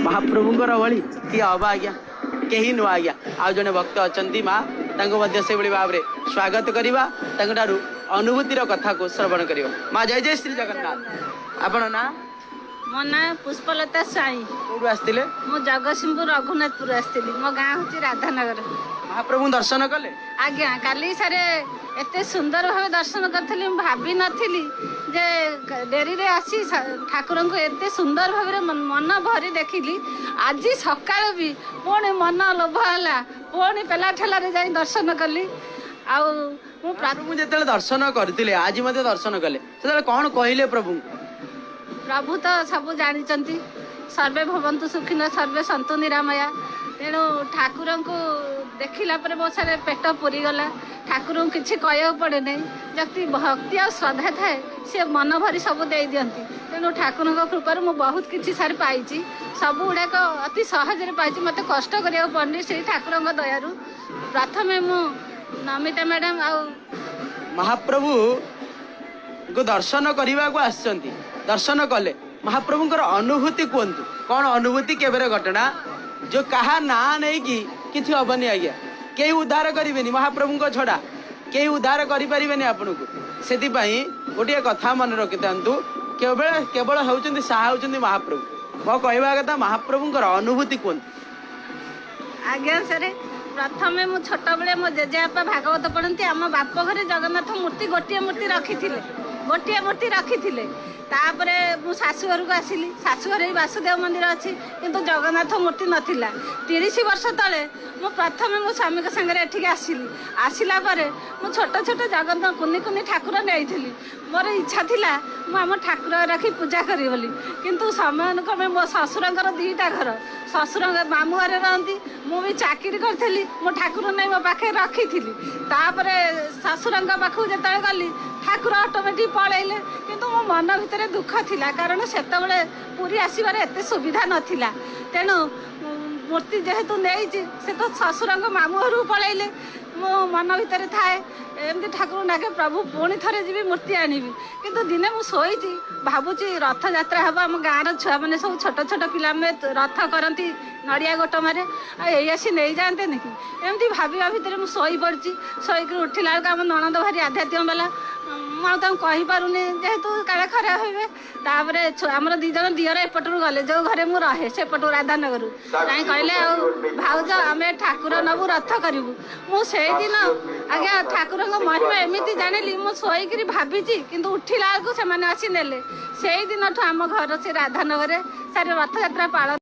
महाप्रभुंर भली किए हवा आज्ञा कहीं नुआ आज्ञा आउ जड़े भक्त अच्छा माँ से भाव में स्वागत करवा अनुभूतिर कथा को श्रवण कर माँ जय जय श्री जगन्नाथ। आपण ना मो ना पुष्पलता साई कौटू आसते मु जगतसिंहपुर रघुनाथपुर आसती मो गाँ हूँ राधानगर। महाप्रभु दर्शन कले आज्ञा काली सारे एते सुंदर भाव दर्शन करी भाभी नी जे डेरी रे आसी ठाकुर को एते सुंदर भाव मन भरी देखिली। आज सकाल भी पुणी मन लोभ है पुणी पेला ठेला जा दर्शन कली। प्रभु जो दर्शन करते आज मत दर्शन कले कौन कहले प्रभु प्रभु तो सब जानी सर्वे भवंतु सुखिन सर्वे सन्तु निरामया। तेणु ठाकुर को देखला पर बहुत सारे पेट पूरीगला ठाकुर को किसी कह पड़े नहीं जति भक्ति और श्रद्धा थाए सी मन भरी सब दे दिखती। तेणु ठाकुर कृपार मुझे बहुत किसी सारी पाई सब गुड़ाक अति सहज पाई मत कष्ट करा पड़नी से ठाकुर दयारू। प्रथम मु नमिता मैडम आ महाप्रभु को दर्शन करने को आसछंती दर्शन कले महाप्रभुंर अनुभूति कहतु कौन अनुभूति केबेर घटना जो कहा ना नहीं कि किसी हेनी आज्ञा कई उद्धार करें महाप्रभु को छड़ा कई उद्धार करें आपन को से गोटे कथा मन रखी था केवल केवल होती साहा होती महाप्रभु मो कहवा कथा महाप्रभुंर अनुभूति कहतु। आज्ञा सर प्रथम मु छोट बेले मो जेजेबापा भागवत पढ़ती आम बाप घरे जगन्नाथ मूर्ति गोटे मूर्ति रखी तापरे मु शाशुघर को आसिली शाशुघर ही वासुदेव मंदिर अच्छी किंतु जगन्नाथ मूर्ति नाला 30 वर्ष तले मु प्रथम मो स्वामी सागर एठिक आसिली आसला मु छोट छोट जगन्नाथ कुनी कुनी ठाकुर नहीं मोर इच्छा थिला मु आम ठाकुर रखी पूजा करी बोली किंतु समय क्रमे मो ससुरंकर 2टा घर ससुर मामू घरे रहती मु भी चाकरी करी मो ठाकुर नहीं मो पाखे रखी तापरे ससुरंग पाखु जो गली ठाकुर ऑटोमेटिक पलैले किंतु मो मन भितर दुख थिला कारण सेतबेले पूरी आसबार एत सुविधा नथिला। तेणु मूर्ति जेहेतु नहीं से तो ससुरंग मामू घर पलैले मो मन भितर थाए एमती ठाकुर नाके प्रभु पुणी थे जी मूर्ति आनी किंतु दिने मु शोची भावुची रथ यात्रा हम आम गाँव छुआ मैंने सब छोट छोट पिला रथ करती नड़िया गोट मारे आसी नहीं जाते कि एमती भाविया भितर मुझे शोई पड़ी शोक उठला बेलू आम ननद भारी आध्यात्म वाला मुझे कहीपरूनी जेहेतु काले खराब हे तापर आमर 2 जन दियर एपटू गले जो घरे मुझे रहे सेपटू राधानगर कहीं कहले भाउज आम ठाकुर नबू रथ करूँ मुझे दिन आज्ञा ठाकुर महिमा एमती जानी मुझे शोक भावी कि उठला बेलू से आसी नेले से दिन आम घर से राधानगर सारे रथ यात्रा पालन।